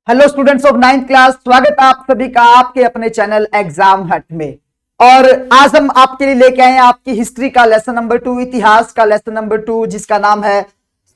Hello students of 9th class, स्वागत है आप सभी का आपके अपने चैनल एग्जाम हट में। और आज हम आपके लिए लेके आए हैं आपकी हिस्ट्री का लेसन नंबर 2, इतिहास का लेसन नंबर 2, जिसका नाम है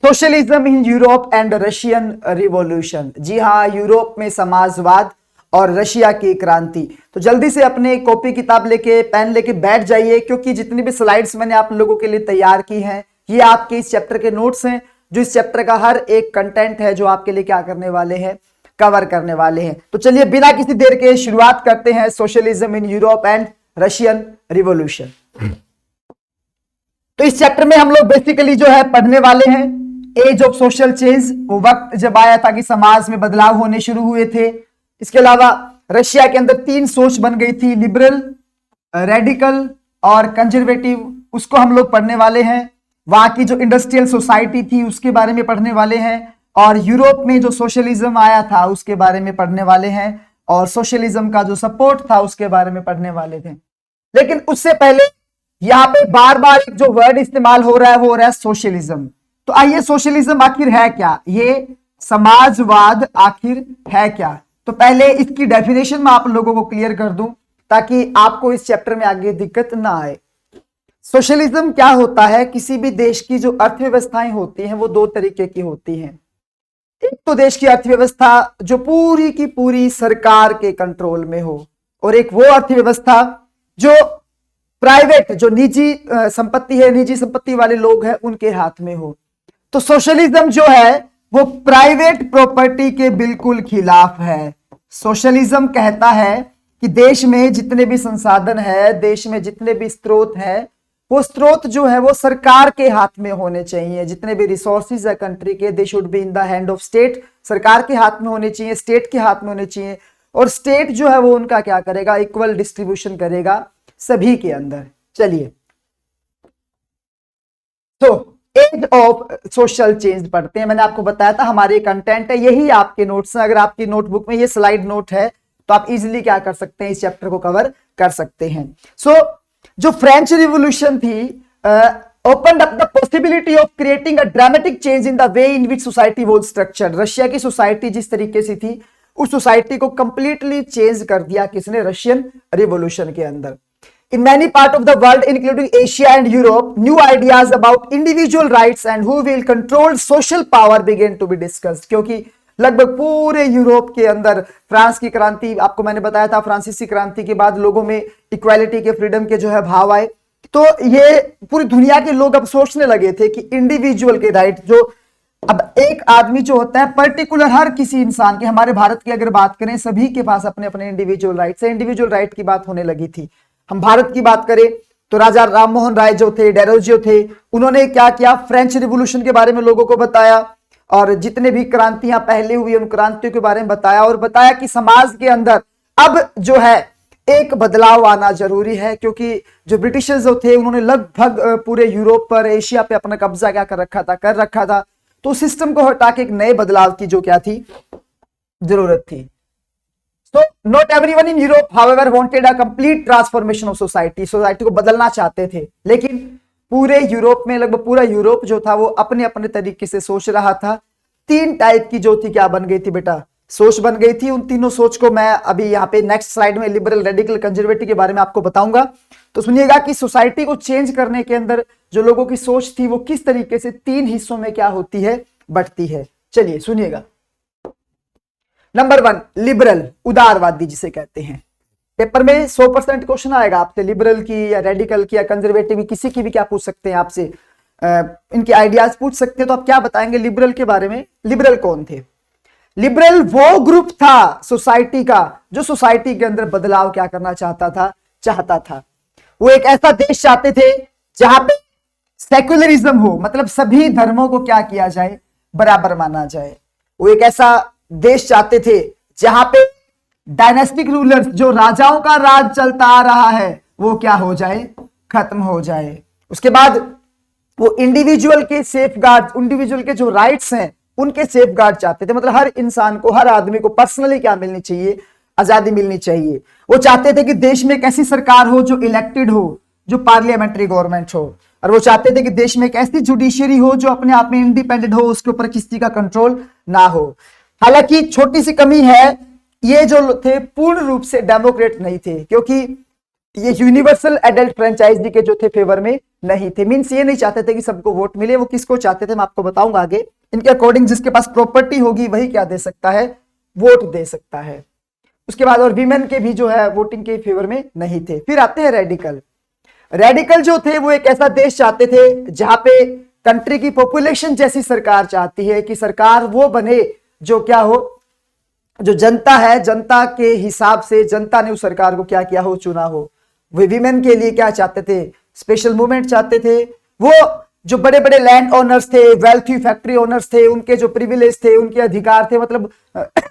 socialism in Europe and Russian revolution. जी हाँ, यूरोप में समाजवाद और रशिया की क्रांति। तो जल्दी से अपने कॉपी किताब लेके पेन लेके बैठ जाइए, क्योंकि जितनी भी स्लाइड्स मैंने आप लोगों के लिए तैयार की हैं ये आपके इस चैप्टर के नोट्स हैं, जो इस चैप्टर का हर एक कंटेंट है जो आपके लिए क्या करने वाले हैं, कवर करने वाले हैं। तो चलिए बिना किसी देर के शुरुआत करते हैं socialism in Europe and Russian revolution. तो इस चैप्टर में हम लोग बेसिकली जो है पढ़ने वाले हैं एज ऑफ सोशल चेंज, वो वक्त जब आया था कि समाज में बदलाव होने शुरू हुए थे। इसके अलावा रशिया के अंदर 3 सोच बन गई थी, लिबरल, रेडिकल और कंजर्वेटिव, उसको हम लोग पढ़ने वाले हैं। वहां की जो इंडस्ट्रियल सोसाइटी थी उसके बारे में पढ़ने वाले हैं, और यूरोप में जो सोशलिज्म आया था उसके बारे में पढ़ने वाले हैं, और सोशलिज्म का जो सपोर्ट था उसके बारे में पढ़ने वाले थे। लेकिन उससे पहले यहाँ पे बार बार एक जो वर्ड इस्तेमाल हो रहा है वो हो रहा है सोशलिज्म। तो आइए, सोशलिज्म आखिर है क्या, ये समाजवाद आखिर है क्या। तो पहले इसकी डेफिनेशन मैं आप लोगों को क्लियर कर दूं ताकि आपको इस चैप्टर में आगे दिक्कत ना आए। सोशलिज्म क्या होता है, किसी भी देश की जो अर्थव्यवस्थाएं होती हैं वो 2 तरीके की होती हैं। एक तो देश की अर्थव्यवस्था जो पूरी की पूरी सरकार के कंट्रोल में हो, और एक वो अर्थव्यवस्था जो प्राइवेट, जो निजी संपत्ति है, निजी संपत्ति वाले लोग हैं उनके हाथ में हो। तो सोशलिज्म जो है वो प्राइवेट प्रॉपर्टी के बिल्कुल खिलाफ है। सोशलिज्म कहता है कि देश में जितने भी संसाधन है, देश में जितने भी स्रोत हैं, वो स्रोत जो है वो सरकार के हाथ में होने चाहिए। जितने भी रिसोर्सेज है कंट्री के, they should be in the hand of state, सरकार के हाथ में होने चाहिए, स्टेट के हाथ में होने चाहिए। और स्टेट जो है वो उनका क्या करेगा, इक्वल डिस्ट्रीब्यूशन करेगा सभी के अंदर। चलिए, तो एज ऑफ सोशल चेंज पढ़ते हैं। मैंने आपको बताया था हमारे कंटेंट है, यही आपके नोट्स हैं। अगर आपकी नोटबुक में ये स्लाइड नोट है तो आप इजिली क्या कर सकते हैं, इस चैप्टर को कवर कर सकते हैं। जो फ्रेंच रिवॉल्यूशन थी opened up the possibility of creating a dramatic change in the way in which society was structured। Russia की सोसाइटी जिस तरीके से थी उस सोसाइटी को कंप्लीटली चेंज कर दिया किसने, रशियन रिवॉल्यूशन के अंदर। In many parts of the world including Asia and Europe, new ideas about individual rights and who will control social power began to be discussed। क्योंकि लगभग पूरे यूरोप के अंदर फ्रांस की क्रांति, आपको मैंने बताया था फ्रांसीसी क्रांति के बाद लोगों में इक्वालिटी के, फ्रीडम के जो है भाव आए। तो ये पूरी दुनिया के लोग अब सोचने लगे थे कि इंडिविजुअल के राइट, जो अब एक आदमी जो होता है पर्टिकुलर, हर किसी इंसान के, हमारे भारत की अगर बात करें सभी के पास अपने अपने इंडिविजुअल राइट्स है। इंडिविजुअल राइट की बात होने लगी थी। हम भारत की बात करें तो राजा राम मोहन राय जो थे, डेरोजियो थे, उन्होंने क्या किया, फ्रेंच रिवॉल्यूशन के बारे में लोगों को बताया, और जितने भी क्रांतियां पहले हुई उन क्रांतियों के बारे में बताया, और बताया कि समाज के अंदर अब जो है एक बदलाव आना जरूरी है। क्योंकि जो ब्रिटिशर्स जो थे उन्होंने लगभग पूरे यूरोप पर, एशिया पे अपना कब्जा क्या कर रखा था। तो सिस्टम को हटा के एक नए बदलाव की जो क्या थी, जरूरत थी। So not everyone in Europe, however, wanted a complete transformation of society। Society को बदलना चाहते थे, लेकिन पूरे यूरोप में, लगभग पूरा यूरोप जो था वो अपने अपने तरीके से सोच रहा था। 3 टाइप की जो थी क्या बन गई थी बेटा, सोच बन गई थी। उन तीनों सोच को मैं अभी यहाँ पे नेक्स्ट स्लाइड में लिबरल, रेडिकल, कंजर्वेटिव के बारे में आपको बताऊंगा। तो सुनिएगा कि सोसाइटी को चेंज करने के अंदर जो लोगों की सोच थी वो किस तरीके से 3 हिस्सों में क्या होती है, बढ़ती है। चलिए सुनिएगा। नंबर 1, लिबरल, उदारवादी जिसे कहते हैं। पेपर में 100% क्वेश्चन आएगा आपसे, लिबरल की या रेडिकल की या कंजर्वेटिव की, किसी की भी क्या पूछ सकते हैं आपसे, इनके आइडियाज पूछ सकते हैं। तो आप क्या बताएंगे लिबरल के बारे में। लिबरल कौन थे? लिबरल वो ग्रुप था सोसाइटी का जो सोसाइटी के अंदर बदलाव क्या करना चाहता था। वो एक ऐसा देश चाहते थे जहां पे सेक्युलरिज्म हो, मतलब सभी धर्मों को क्या किया जाए, बराबर माना जाए। वो एक ऐसा देश चाहते थे जहां पे डायनेस्टिक रूलर्स, जो राजाओं का राज चलता आ रहा है, वो क्या हो जाए, खत्म हो जाए। उसके बाद वो इंडिविजुअल के सेफगार्ड, इंडिविजुअल के जो राइट्स हैं उनके सेफगार्ड चाहते थे। मतलब हर इंसान को, हर आदमी को पर्सनली क्या मिलनी चाहिए, आजादी मिलनी चाहिए। वो चाहते थे कि देश में एक ऐसी सरकार हो जो इलेक्टेड हो, जो पार्लियामेंट्री गवर्नमेंट हो, और वो चाहते थे कि देश में एक ऐसी जुडिशियरी हो जो अपने आप में इंडिपेंडेंट हो, उसके ऊपर किसी का कंट्रोल ना हो। हालांकि छोटी सी कमी है, ये जो थे पूर्ण रूप से डेमोक्रेट नहीं थे, क्योंकि ये यूनिवर्सल एडल्ट फ्रेंचाइजी के जो थे फेवर में नहीं थे। मींस ये नहीं चाहते थे कि सबको वोट मिले। वो किसको चाहते थे मैं आपको बताऊंगा आगे। इनके अकॉर्डिंग जिसके पास प्रॉपर्टी होगी वही क्या दे सकता है, वोट दे सकता है। उसके बाद और वीमेन के भी जो है वोटिंग के फेवर में नहीं थे। फिर आते हैं रेडिकल। रेडिकल जो थे वो एक ऐसा देश चाहते थे जहां पे कंट्री की पॉपुलेशन जैसी सरकार चाहती है कि सरकार वो बने जो क्या हो, जो जनता है, जनता के हिसाब से जनता ने उस सरकार को क्या किया हो, चुना हो। वे विमेन के लिए क्या चाहते थे, स्पेशल मूवमेंट चाहते थे। वो जो बड़े बड़े लैंड ओनर्स थे, वेल्थी फैक्ट्री ओनर्स थे, उनके जो प्रिविलेज थे, उनके अधिकार थे, मतलब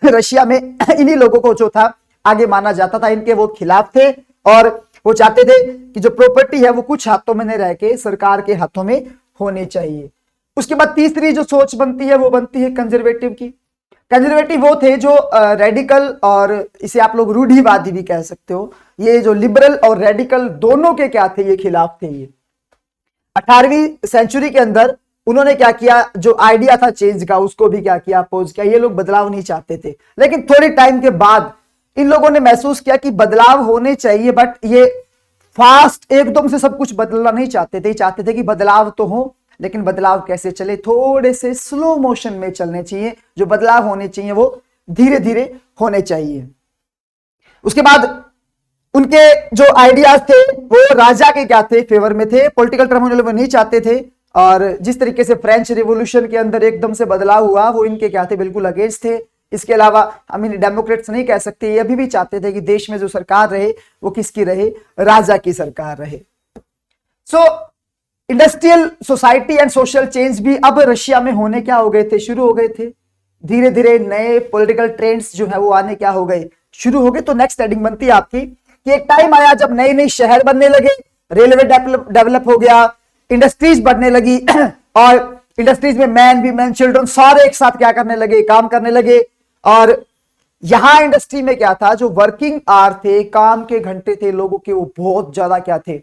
रशिया में इन्हीं लोगों को जो था आगे माना जाता था। इनके वो खिलाफ थे और वो चाहते थे कि जो प्रॉपर्टी है वो कुछ हाथों में नहीं रह के सरकार के हाथों में होनी चाहिए। उसके बाद तीसरी जो सोच बनती है वो बनती है कंजर्वेटिव की। कंजर्वेटिव वो थे जो रेडिकल, और इसे आप लोग रूढ़िवादी भी कह सकते हो। ये जो लिबरल और रेडिकल दोनों के क्या थे, ये खिलाफ थे। ये 18वीं सेंचुरी के अंदर उन्होंने क्या किया, जो आइडिया था चेंज का उसको भी क्या किया, अपोज किया। ये लोग बदलाव नहीं चाहते थे, लेकिन थोड़े टाइम के बाद इन लोगों ने महसूस किया कि बदलाव होने चाहिए, बट ये फास्ट एकदम से सब कुछ बदलना नहीं चाहते थे। चाहते थे कि बदलाव तो हो, लेकिन बदलाव कैसे चले, थोड़े से स्लो मोशन में चलने चाहिए। जो बदलाव होने चाहिए वो धीरे धीरे होने चाहिए। उसके बाद उनके जो आइडियाज थे वो राजा के क्या थे, फेवर में थे। पॉलिटिकल टर्मोनोलॉजी वो नहीं चाहते थे। और जिस तरीके से फ्रेंच रिवॉल्यूशन के अंदर एकदम से बदलाव हुआ वो इनके क्या थे, बिल्कुल अगेंस्ट थे। इसके अलावा हम इन डेमोक्रेट्स नहीं कह सकते, ये अभी भी चाहते थे कि देश में जो सरकार रहे वो किसकी रहे, राजा की सरकार रहे। सो industrial society and social change भी अब रशिया में होने क्या हो गए थे, शुरू हो गए थे। धीरे धीरे नए पॉलिटिकल ट्रेंड्स जो है वो आने क्या हो गए, शुरू हो गए। तो नेक्स्ट हेडिंग बनती है आपकी कि एक टाइम आया जब नए नए शहर बनने लगे, रेलवे डेवलप हो गया, इंडस्ट्रीज बढ़ने लगी और इंडस्ट्रीज में मैन वीमेन चिल्ड्रन सारे एक साथ क्या करने लगे, काम करने लगे। और यहां इंडस्ट्री में क्या था, जो वर्किंग आवर थे, काम के घंटे थे लोगों के, वो बहुत ज्यादा क्या थे,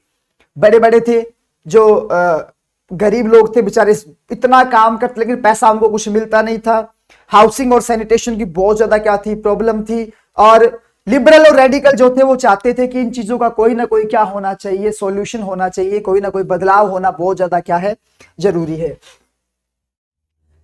बड़े बड़े थे। जो गरीब लोग थे बेचारे इतना काम करते लेकिन पैसा उनको कुछ मिलता नहीं था। हाउसिंग और सैनिटेशन की बहुत ज्यादा क्या थी, प्रॉब्लम थी। और लिबरल और रेडिकल जो थे वो चाहते थे कि इन चीजों का कोई ना कोई क्या होना चाहिए, सॉल्यूशन होना चाहिए, कोई ना कोई बदलाव होना बहुत ज्यादा क्या है, जरूरी है।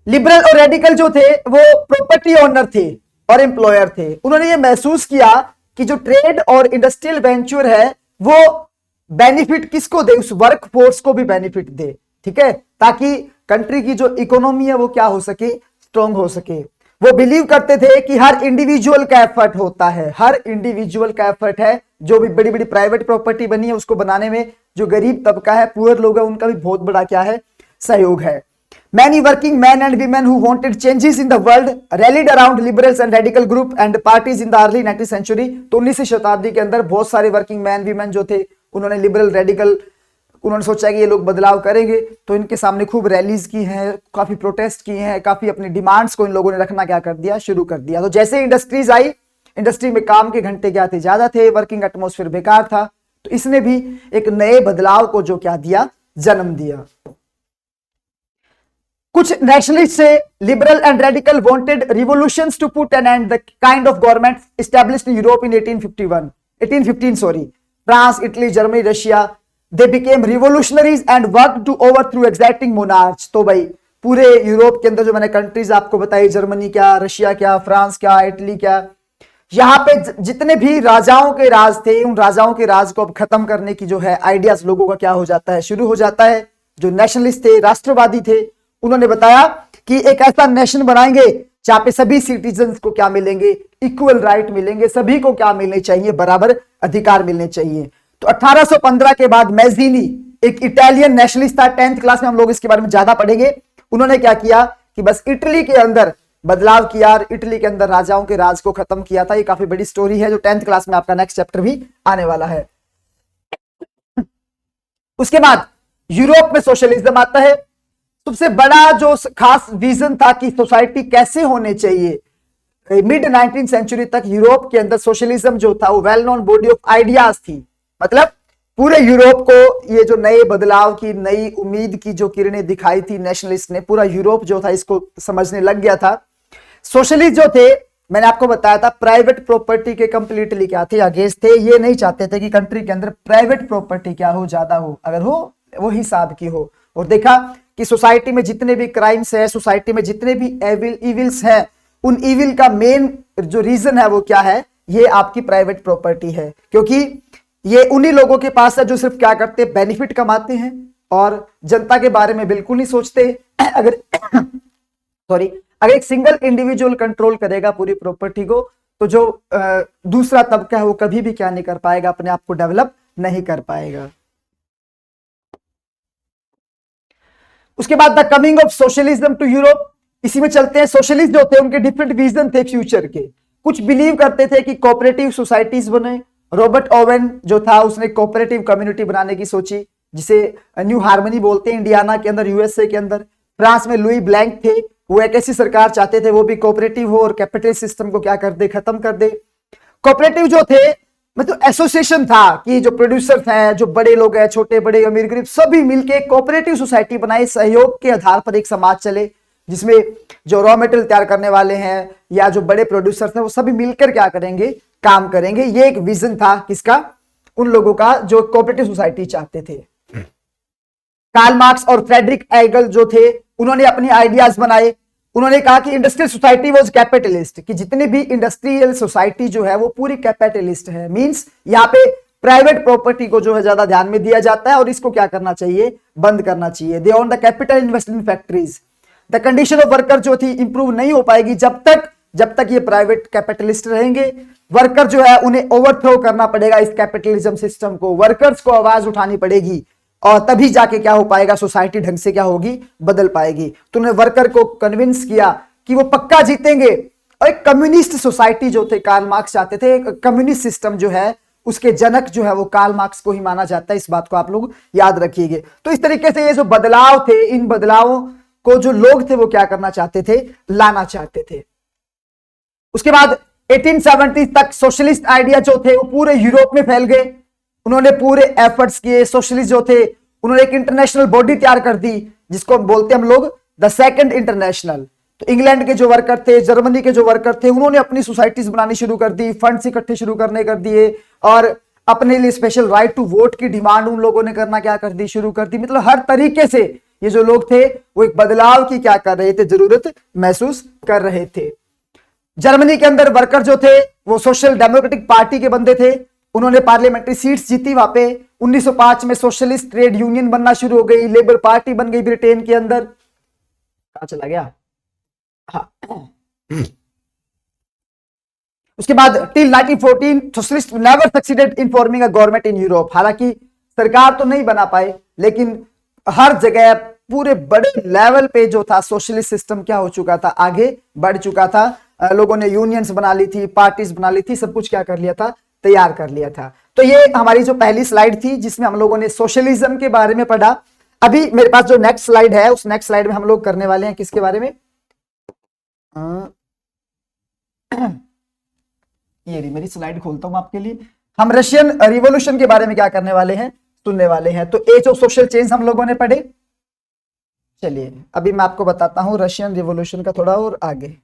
लिबरल और रेडिकल जो थे वो प्रॉपर्टी ओनर थे और एम्प्लॉयर थे। उन्होंने ये महसूस किया कि जो ट्रेड और इंडस्ट्रियल वेंचर है वो बेनिफिट किसको दे, उस वर्क फोर्स को भी बेनिफिट दे, ठीक है, ताकि कंट्री की जो इकोनॉमी है वो क्या हो सके, स्ट्रॉन्ग हो सके। वो बिलीव करते थे कि हर इंडिविजुअल का एफर्ट होता है, हर इंडिविजुअल का एफर्ट है। जो भी बड़ी बड़ी प्राइवेट प्रॉपर्टी बनी है उसको बनाने में जो गरीब तबका है, पुअर लोग है, उनका भी बहुत बड़ा क्या है, सहयोग है। Many working men and women who wanted changes in the world rallied around liberals and radical group and parties in the early 19th century। तो 19वीं शताब्दी के अंदर बहुत सारे वर्किंग मैन वीमेन जो थे उन्होंने लिबरल रेडिकल, उन्होंने सोचा कि ये लोग बदलाव करेंगे, तो इनके सामने खूब रैलीज की हैं, काफी प्रोटेस्ट किए हैं, काफी अपनी डिमांड्स को इन लोगों ने रखना क्या कर दिया, शुरू कर दिया। तो जैसे इंडस्ट्रीज आई, इंडस्ट्री में काम के घंटे क्या थे, ज्यादा थे, वर्किंग एटमोस्फेयर बेकार था, तो इसने भी एक नए बदलाव को जो क्या दिया, जन्म दिया। कुछ नेशनलिस्ट से liberal and radical wanted revolutions to put an end the kind of government established in Europe in 1815 sorry, France, Italy, Germany, Russia, they became revolutionaries and work to overthrow exacting monarch. तो भाई पूरे Europe के अंदर जो मैंने countries आपको बताई, Germany क्या, रशिया क्या, फ्रांस क्या, इटली क्या, यहाँ पे जितने भी राजाओं के राज थे, उन राजाओं के राज को अब खत्म करने की जो है आइडियाज लोगों का क्या हो जाता है, शुरू हो जाता है। जो नेशनलिस्ट थे, राष्ट्रवादी थे, उन्होंने बताया कि एक ऐसा नेशन बनाएंगे जहां पे सभी सिटीजन्स को क्या मिलेंगे, इक्वल राइट मिलेंगे, सभी को क्या मिलने चाहिए, बराबर अधिकार मिलने चाहिए। तो 1815 के बाद मैजीनी एक इटालियन नेशनलिस्ट था, 10th क्लास में हम लोग इसके बारे में ज्यादा पढ़ेंगे। उन्होंने क्या किया कि बस इटली के अंदर बदलाव किया और इटली के अंदर राजाओं के राज को खत्म किया था। ये काफी बड़ी स्टोरी है जो 10th क्लास में आपका नेक्स्ट चैप्टर भी आने वाला है। उसके बाद यूरोप में सोशलिज्म आता है। सबसे बड़ा जो खास विजन था कि सोसाइटी कैसे होने चाहिए, मिड 19th सेंचुरी तक यूरोप के अंदर सोशलिज्म जो था वो well known body of ideas थी। मतलब पूरे यूरोप को ये जो नए बदलाव की, नई उम्मीद की जो किरणें दिखाई थी नेशनलिस्ट ने, पूरा यूरोप जो था इसको समझने लग गया था। सोशलिस्ट जो थे, मैंने आपको बताया था, प्राइवेट प्रॉपर्टी के कंप्लीटली क्या थे, अगेंस्ट थे। ये नहीं चाहते थे कि कंट्री के अंदर प्राइवेट प्रॉपर्टी क्या हो, ज्यादा हो, अगर हो वो हिसाब की हो। और देखा कि सोसाइटी में जितने भी क्राइम्स है, सोसाइटी में जितने भी इविल्स है, उन इविल का मेन जो रीजन है वो क्या है, ये आपकी प्राइवेट प्रॉपर्टी है। क्योंकि ये उन्हीं लोगों के पास है जो सिर्फ क्या करते हैं, बेनिफिट कमाते हैं और जनता के बारे में बिल्कुल नहीं सोचते। अगर सॉरी, अगर एक सिंगल इंडिविजुअल कंट्रोल करेगा पूरी प्रॉपर्टी को, तो जो दूसरा तबका है वो कभी भी क्या नहीं कर पाएगा, अपने आप को डेवलप नहीं कर पाएगा। उसके बाद the coming of socialism to Europe, इसी में चलते हैं। सोशलिस्ट जो थे उनके डिफरेंट विजन थे फ्यूचर के। कुछ बिलीव करते थे कि कोऑपरेटिव सोसाइटीज बने। रॉबर्ट ओवेन जो था उसने कोऑपरेटिव कम्युनिटी बनाने की सोची, जिसे न्यू हार्मनी बोलते हैं, इंडियाना के अंदर, यूएसए के अंदर। फ्रांस में लुई ब्लैंक थे, वो एक ऐसी सरकार चाहते थे वो भी कोऑपरेटिव हो और कैपिटल सिस्टम को क्या कर दे, खत्म कर दे। कोऑपरेटिव जो थे मतलब एसोसिएशन था कि जो प्रोड्यूसर हैं, जो बड़े लोग हैं, छोटे बड़े अमीर गरीब सभी मिलके कोऑपरेटिव सोसाइटी बनाई, सहयोग के आधार पर एक समाज चले, जिसमें जो रॉ मटेरियल तैयार करने वाले हैं या जो बड़े प्रोड्यूसर हैं वो सभी मिलकर क्या करेंगे, काम करेंगे। ये एक विजन था किसका, उन लोगों का जो कोऑपरेटिव सोसाइटी चाहते थे। कार्ल मार्क्स और फ्रेडरिक एंगल जो थे उन्होंने अपनी आइडियाज बनाए। उन्होंने कहा कि इंडस्ट्रियल सोसाइटी वाज कैपिटलिस्ट, कि जितनी भी इंडस्ट्रियल सोसाइटी जो है वो पूरी कैपिटलिस्ट है। मींस यहाँ पे प्राइवेट प्रॉपर्टी को जो है ज्यादा ध्यान में दिया जाता है और इसको क्या करना चाहिए, बंद करना चाहिए। They own the capital, invest in factories. The condition of worker जो थी इंप्रूव नहीं हो पाएगी जब तक ये प्राइवेट कैपिटलिस्ट रहेंगे। वर्कर जो है उन्हें ओवरथ्रो करना पड़ेगा इस कैपिटलिज्म सिस्टम को, वर्कर्स को आवाज उठानी पड़ेगी और तभी जाके क्या हो पाएगा, सोसाइटी ढंग से क्या होगी, बदल पाएगी। तो उन्होंने वर्कर को कन्विंस किया कि वो पक्का जीतेंगे। और एक कम्युनिस्ट सोसाइटी जो थे, कार्ल मार्क्स चाहते थे, कम्युनिस्ट सिस्टम जो है उसके जनक जो है वो कार्ल मार्क्स को ही माना जाता है। इस बात को आप लोग याद रखिएगा। तो इस तरीके से ये जो बदलाव थे, इन बदलावों को जो लोग थे वो क्या करना चाहते थे, लाना चाहते थे। उसके बाद 1870 तक सोशलिस्ट आइडिया जो थे वो पूरे यूरोप में फैल गए। उन्होंने पूरे एफर्ट्स किए। सोशलिस्ट जो थे उन्होंने एक इंटरनेशनल बॉडी तैयार कर दी जिसको बोलते हैं हम लोग द सेकंड इंटरनेशनल। तो इंग्लैंड के जो वर्कर थे, जर्मनी के जो वर्कर थे, उन्होंने अपनी सोसाइटीज बनानी शुरू कर दी, फंड्स इकट्ठे शुरू करने कर दिए और अपने लिए स्पेशल राइट टू वोट की डिमांड उन लोगों ने करना क्या कर दी, शुरू कर दी। मतलब हर तरीके से ये जो लोग थे वो एक बदलाव की क्या कर रहे थे, जरूरत महसूस कर रहे थे। जर्मनी के अंदर वर्कर जो थे वो सोशल डेमोक्रेटिक पार्टी के बंदे थे। उन्होंने पार्लियामेंट्री सीट्स जीती वहां पे। 1905 में सोशलिस्ट ट्रेड यूनियन बनना शुरू हो गई, लेबर पार्टी बन गई ब्रिटेन के अंदर। कहां चला गया, हाँ। उसके बाद till 1914 socialist never succeeded in forming a government in Europe. हालांकि सरकार तो नहीं बना पाए, लेकिन हर जगह पूरे बड़े लेवल पे जो था सोशलिस्ट सिस्टम क्या हो चुका था, आगे बढ़ चुका था। लोगों ने यूनियंस बना ली थी, पार्टीज बना ली थी, सब कुछ क्या कर लिया था, तैयार कर लिया था। तो ये हमारी जो पहली स्लाइड थी जिसमें हम लोगों ने सोशलिज्म के बारे में पढ़ा। अभी मेरे पास जो नेक्स्ट स्लाइड है उस नेक्स्ट स्लाइड में हम लोग करने वाले हैं किसके बारे में, ये रही मेरी स्लाइड, खोलता हूं आपके लिए। हम रशियन रिवॉल्यूशन के बारे में क्या करने वाले हैं, सुनने वाले हैं। तो एज ऑफ सोशल चेंज हम लोगों ने पढ़े। चलिए अभी मैं आपको बताता हूं रशियन रिवॉल्यूशन का थोड़ा और आगे।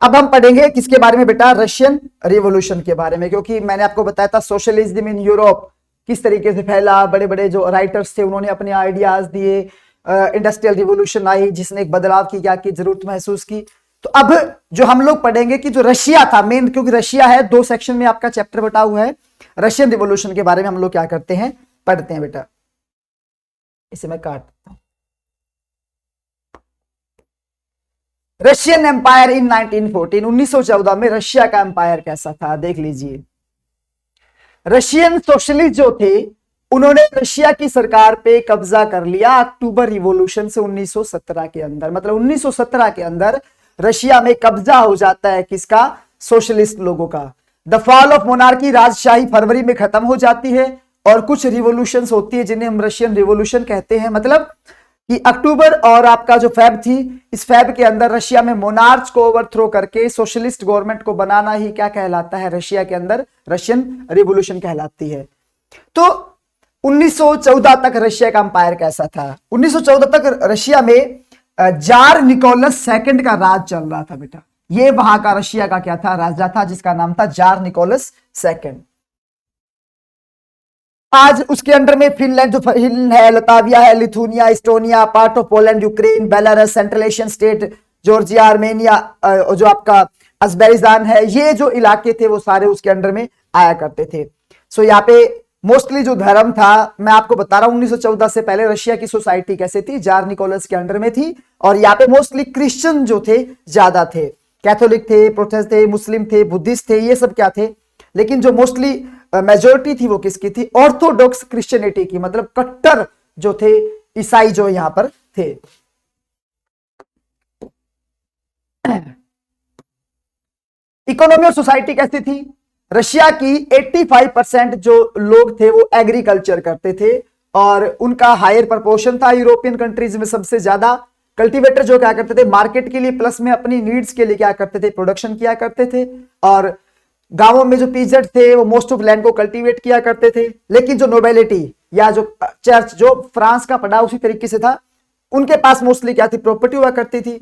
अब हम पढ़ेंगे किसके बारे में बेटा, रशियन रिवॉल्यूशन के बारे में। क्योंकि मैंने आपको बताया था सोशलिज्म इन यूरोप किस तरीके से फैला, बड़े बड़े जो राइटर्स थे उन्होंने अपने आइडियाज दिए, इंडस्ट्रियल रिवॉल्यूशन आई जिसने एक बदलाव की क्या की, जरूरत महसूस की। तो अब जो हम लोग पढ़ेंगे कि जो रशिया था मेन, क्योंकि रशिया है, 2 सेक्शन में आपका चैप्टर बटा हुआ है। रशियन रिवॉल्यूशन के बारे में हम लोग क्या करते हैं, पढ़ते हैं बेटा। इसे मैं काट देता हूं। रशियन एम्पायर इन 1914, 1914 में रशिया का एम्पायर कैसा था देख लीजिए। रशियन सोशलिस्ट जो थे उन्होंने रशिया की सरकार पे कब्जा कर लिया अक्टूबर रिवॉल्यूशन से 1917 के अंदर। मतलब 1917 के अंदर रशिया में कब्जा हो जाता है किसका, सोशलिस्ट लोगों का। द फॉल ऑफ मोनार्की, राजशाही फरवरी में खत्म हो जाती है और कुछ रिवॉल्यूशंस होती है जिन्हें हम रशियन रिवॉल्यूशन कहते हैं। मतलब कि अक्टूबर और आपका जो फेब थी, इस फेब के अंदर रशिया में मोनार्च को ओवरथ्रो करके सोशलिस्ट गवर्नमेंट को बनाना ही क्या कहलाता है, रशिया के अंदर रशियन रिवॉल्यूशन कहलाती है। तो 1914 तक रशिया का अंपायर कैसा था, 1914 तक रशिया में जार निकोलस सेकंड का राज चल रहा था बेटा। ये वहां का रशिया का क्या था, राजा था, जिसका नाम था जार निकोलस सेकंड। आज उसके अंडर में फिनलैंड जो फिनलैंड है, लताविया है, Lithuania, Estonia, part of Poland, Ukraine, Belarus, central Asian state, Georgia, Armenia, जो आपका अजरबैजान है, ये जो इलाके थे वो सारे उसके अंडर में आया करते थे। सो यहाँ पे मोस्टली जो धर्म था, मैं आपको बता रहा हूं 1914 से पहले रशिया की सोसाइटी कैसे थी, जार निकोलस के अंडर में थी। और यहाँ पे मोस्टली क्रिश्चियन जो थे ज्यादा थे, कैथोलिक थे, प्रोटेस्टेंट थे, मुस्लिम थे, बुद्धिस्ट थे, ये सब क्या थे। लेकिन जो मोस्टली मेजोरिटी थी वो किसकी थी, ऑर्थोडॉक्स क्रिश्चियनिटी की, मतलब कट्टर जो थे ईसाई जो यहां पर थे। इकोनॉमी और सोसाइटी कैसी थी, रशिया की 85% जो लोग थे वो एग्रीकल्चर करते थे और उनका हायर प्रपोर्शन था यूरोपियन कंट्रीज में सबसे ज्यादा। कल्टीवेटर जो क्या करते थे मार्केट के लिए प्लस में अपनी नीड्स के लिए क्या करते थे, प्रोडक्शन किया करते थे। और गांवों में जो पीजेंट थे वो मोस्ट ऑफ लैंड को कल्टीवेट किया करते थे। लेकिन जो नोबेलिटी या जो चर्च जो फ्रांस का पड़ा उसी तरीके से था, उनके पास मोस्टली क्या थी, प्रॉपर्टी हुआ करती थी।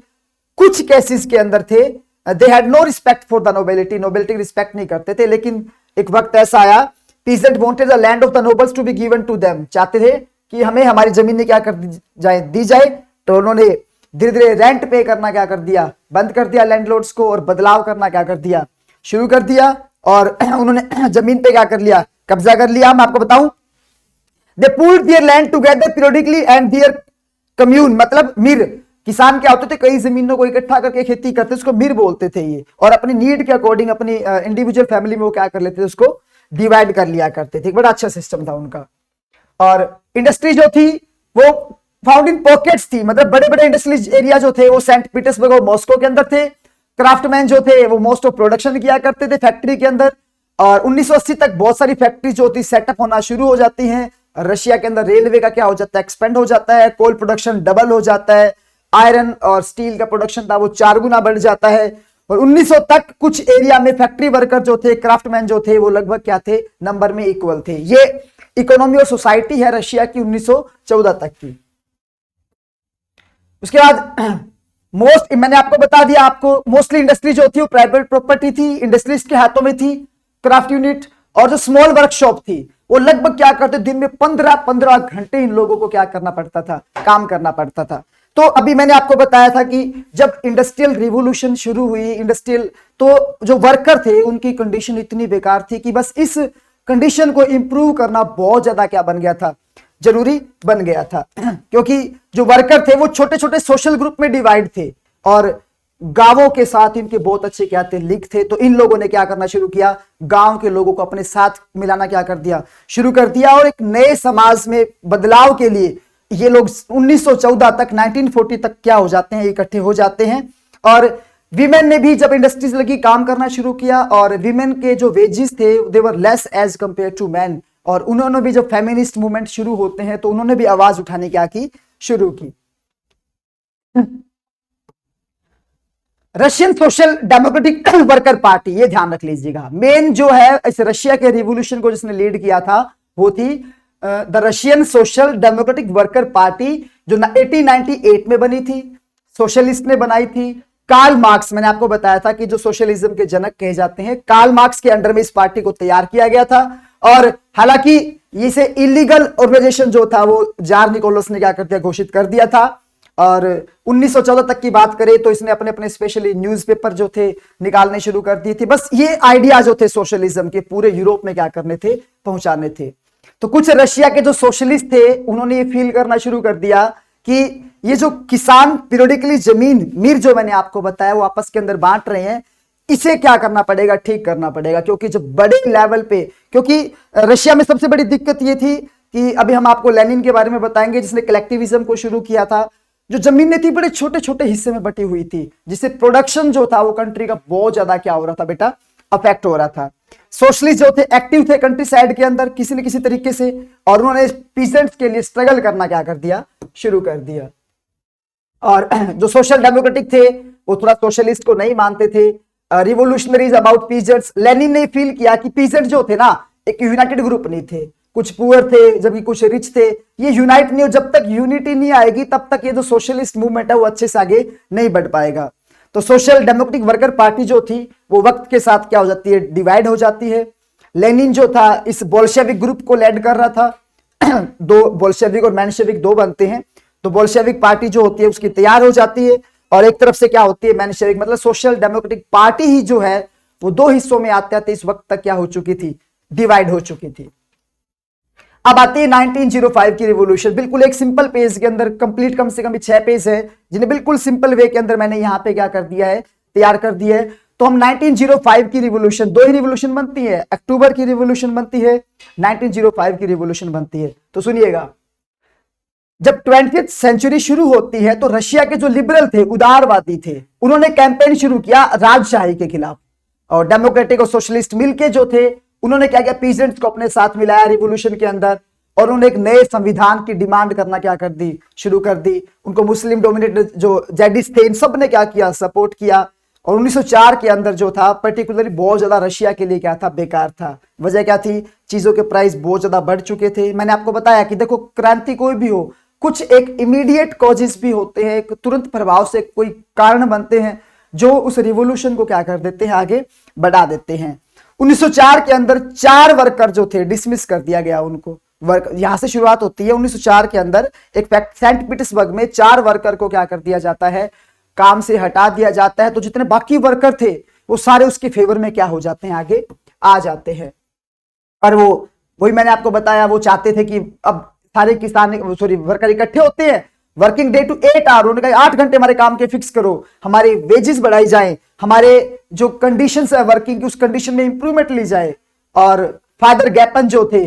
कुछ केसेस के अंदर थे they had no respect for the nobility, nobility respect नहीं करते थे। लेकिन एक वक्त ऐसा आया, peasant wanted the land of the nobles to be given to them, चाहते थे कि हमें हमारी जमीन ने क्या कर दी जाए। तो उन्होंने धीरे धीरे रेंट पे करना क्या कर दिया, बंद कर दिया लैंडलॉर्ड्स को, और बदलाव करना क्या कर दिया, शुरू कर दिया। और उन्होंने जमीन पे क्या कर लिया, कब्जा कर लिया। मैं आपको बताऊं, they pooled their land together periodically and their commune, मतलब मिर, किसान क्या होते थे, कई जमीनों को इकट्ठा करके खेती करते, उसको मिर बोलते थे ये। और अपनी नीड के अकॉर्डिंग अपनी इंडिविजुअल फैमिली में वो क्या कर लेते थे, उसको डिवाइड कर लिया करते थे। बड़ा अच्छा सिस्टम था उनका। और इंडस्ट्री जो थी वो फाउंड इन पॉकेट्स थी, मतलब बड़े बड़े इंडस्ट्रियल एरिया जो थे वो सेंट पीटर्सबर्ग और मॉस्को के अंदर थे। क्राफ्टमैन जो थे वो मोस्ट ऑफ प्रोडक्शन किया करते थे फैक्ट्री के अंदर। और 1980 तक बहुत सारी फैक्ट्री जो थी सेटअप होना शुरू हो जाती हैं। रशिया के अंदर रेलवे का क्या हो जाता है, एक्सपेंड हो जाता है, कोल प्रोडक्शन डबल हो जाता है, आयरन और स्टील का प्रोडक्शन था वो 4 गुना बढ़ जाता है। और 1900 तक कुछ एरिया में फैक्ट्री वर्कर जो थे, क्राफ्टमैन जो थे, वो लगभग क्या थे, नंबर में इक्वल थे। ये इकोनॉमी और सोसाइटी है रशिया की 1914 तक की। उसके बाद मैंने आपको बता दिया, आपको मोस्टली इंडस्ट्री जो थी वो प्राइवेट प्रॉपर्टी थी, इंडस्ट्रीज के हाथों में थी, क्राफ्ट यूनिट। और जो स्मॉल वर्कशॉप थी वो लगभग क्या करते, दिन में 15-15 घंटे इन लोगों को क्या करना पड़ता था, काम करना पड़ता था। तो अभी मैंने आपको बताया था कि जब इंडस्ट्रियल रिवोल्यूशन शुरू हुई, इंडस्ट्रियल, तो जो वर्कर थे उनकी कंडीशन इतनी बेकार थी कि बस इस कंडीशन को इंप्रूव करना बहुत ज्यादा क्या बन गया था, जरूरी बन गया था। क्योंकि जो वर्कर थे वो छोटे छोटे सोशल ग्रुप में डिवाइड थे और गांवों के साथ इनके बहुत अच्छे क्या थे, लिंक थे। तो इन लोगों ने क्या करना शुरू किया, गांव के लोगों को अपने साथ मिलाना क्या कर दिया, शुरू कर दिया। और एक नए समाज में बदलाव के लिए ये लोग 1914 तक 1940 तक क्या हो जाते हैं, इकट्ठे हो जाते हैं। और विमेन ने भी जब इंडस्ट्रीज लगी काम करना शुरू किया, और विमेन के जो वेजेस थे they were less as compared to man. और उन्होंने भी जब फेमिनिस्ट मूवमेंट शुरू होते हैं तो उन्होंने भी आवाज उठाने क्या की, शुरू की। Russian social democratic worker party, ये ध्यान रख लीजिएगा, मेन जो है इस रशिया के रिवॉल्यूशन को जिसने लीड किया था वो थी the Russian social democratic worker party, जो 1898 में बनी थी, सोशलिस्ट ने बनाई थी। कार्ल मार्क्स, मैंने आपको बताया था कि जो सोशलिज्म के जनक कहे जाते हैं, कार्ल मार्क्स के अंडर में इस पार्टी को तैयार किया गया था। और हालांकि इसे इलीगल ऑर्गेनाइजेशन जो था वो जार निकोलस ने क्या कर दिया, घोषित कर दिया था। और 1914 तक की बात करें तो इसने अपने अपने स्पेशली न्यूज़पेपर जो थे निकालने शुरू कर दिए थे। बस ये आइडिया जो थे सोशलिज्म के पूरे यूरोप में क्या करने थे, पहुंचाने थे। तो कुछ रशिया के जो सोशलिस्ट थे उन्होंने ये फील करना शुरू कर दिया कि ये जो किसान पीरियडिकली जमीन मिर जो मैंने आपको बताया वो आपस के अंदर बांट रहे हैं, इसे क्या करना पड़ेगा, ठीक करना पड़ेगा। क्योंकि जब बड़े लेवल पे, क्योंकि रशिया में सबसे बड़ी दिक्कत ये थी कि अभी हम आपको लेनिन के बारे में बताएंगे जिसने कलेक्टिविज्म को शुरू किया था। जो जमीनें थी बड़े छोटे छोटे हिस्से में बटी हुई थी, जिससे प्रोडक्शन जो था वो कंट्री का बहुत ज्यादा क्या हो रहा था बेटा, अफेक्ट हो रहा था। सोशलिस्ट जो थे एक्टिव थे कंट्री साइड के अंदर किसी न किसी तरीके से, और उन्होंने पीसेंट्स के लिए स्ट्रगल करना क्या कर दिया, शुरू कर दिया। और जो सोशल डेमोक्रेटिक थे वो थोड़ा सोशलिस्ट को नहीं मानते थे, रिवोल्यूशनरीज अबाउट पीजेंट्स। लेनिन ने फील किया कि पीजेंट जो थे ना एक यूनाइटेड ग्रुप नहीं थे, कुछ पुअर थे जबकि कुछ रिच थे, ये यूनाइट नहीं हो। जब तक यूनिटी नहीं आएगी तब तक ये जो सोशलिस्ट मूवमेंट है वो अच्छे से आगे नहीं बढ़ पाएगा। तो सोशल डेमोक्रेटिक वर्कर पार्टी जो थी वो वक्त के साथ क्या हो जाती है, डिवाइड हो जाती है। लेनिन जो था इस बोल्शेविक ग्रुप को लीड कर रहा था दो बोल्शेविक और मेंशेविक दो बनते हैं, तो बोल्शेविक पार्टी जो होती है उसकी तैयार हो जाती है, और एक तरफ से क्या होती है मेंशेविक, मतलब सोशल डेमोक्रेटिक पार्टी ही जो है वो दो हिस्सों में आते आते इस वक्त तक क्या हो चुकी थी, डिवाइड हो चुकी थी। अब आती है 1905 की रिवॉल्यूशन। बिल्कुल एक सिंपल पेज के अंदर कंप्लीट, कम से कम 6 पेज है जिन्हें बिल्कुल सिंपल वे के अंदर मैंने यहां पे क्या कर दिया है, तैयार कर दिया है। तो हम 1905 की रिवॉल्यूशन, दो ही रिवॉल्यूशन बनती है, अक्टूबर की रिवॉल्यूशन बनती है, 1905 की रिवॉल्यूशन बनती है। तो सुनिएगा, जब 20th सेंचुरी शुरू होती है तो रशिया के जो लिबरल थे, उदारवादी थे, उन्होंने कैंपेन शुरू किया राजशाही के खिलाफ, और डेमोक्रेटिक और सोशलिस्ट मिलके जो थे उन्होंने क्या किया, पीजेंट्स को अपने साथ मिलाया रिवॉल्यूशन के अंदर, और उन्होंने एक नए संविधान की डिमांड करना क्या कर दी, शुरू कर दी। उनको मुस्लिम डोमिनेटेड जो जेडिस थे इन सब ने क्या किया, सपोर्ट किया। और 1904 के अंदर जो था पर्टिकुलरली बहुत ज्यादा रशिया के लिए क्या था, बेकार था। वजह क्या थी, चीजों के प्राइस बहुत ज्यादा बढ़ चुके थे। मैंने आपको बताया कि देखो क्रांति कोई भी हो, कुछ एक इमीडिएट कॉजेस भी होते हैं, एक तुरंत प्रभाव से कोई कारण बनते हैं जो उस रिवॉल्यूशन को क्या कर देते हैं, आगे बढ़ा देते हैं। 1904 के अंदर 4 वर्कर जो थे डिसमिस कर दिया गया उनको। वर्क यहां से शुरुआत होती है। 1904 के अंदर एक सेंट पीटर्सबर्ग में 4 वर्कर को क्या कर दिया जाता है, काम से हटा दिया जाता है। तो जितने बाकी वर्कर थे वो सारे उसके फेवर में क्या हो जाते हैं, आगे आ जाते हैं। और वो वही मैंने आपको बताया, वो चाहते थे कि अब सारे किसान वर्कर इकट्ठे होते हैं, वर्किंग डे टू 8 आवर, उन्होंने कहा 8 घंटे हमारे काम के फिक्स करो, हमारे वेजेस बढ़ाई जाए, हमारे जो कंडीशंस है वर्किंग की उस कंडीशन में इंप्रूवमेंट ली जाए। और फादर गैपन जो थे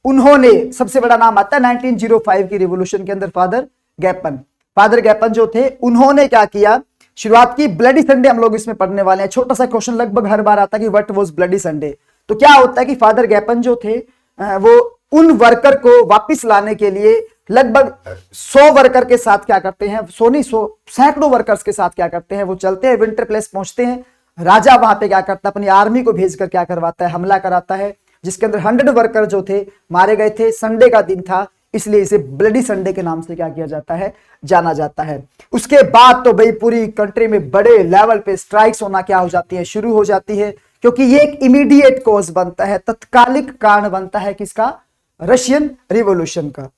उन्होंने, सबसे बड़ा नाम आता है 1905 की रिवॉल्यूशन के अंदर, फादर गैपन जो थे उन्होंने क्या किया, शुरुआत की। ब्लडी संडे हम लोग इसमें पढ़ने वाले हैं, छोटा सा क्वेश्चन लगभग हर बार आता है कि व्हाट वाज ब्लडी संडे। तो क्या होता है कि फादर गैपन जो थे वो उन वर्कर को वापस लाने के लिए लगभग 100 वर्कर के साथ क्या करते हैं, 100 नहीं 100 सैकड़ों वर्कर्स के साथ क्या करते हैं, वो चलते हैं, विंटर प्लेस पहुंचते हैं। राजा वहां पे क्या करता है, अपनी आर्मी को भेजकर क्या करवाता है, हमला कराता है, जिसके अंदर 100 वर्कर जो थे मारे गए थे। संडे का दिन था, इसलिए इसे ब्लडी संडे के नाम से क्या किया जाता है, जाना जाता है। उसके बाद तो भाई पूरी कंट्री में बड़े लेवल पे स्ट्राइक्स होना क्या हो जाती है, शुरू हो जाती है, क्योंकि ये एक इमीडिएट कॉज बनता है, तत्कालिक कारण बनता है किसका, रशियन रिवॉल्यूशन का।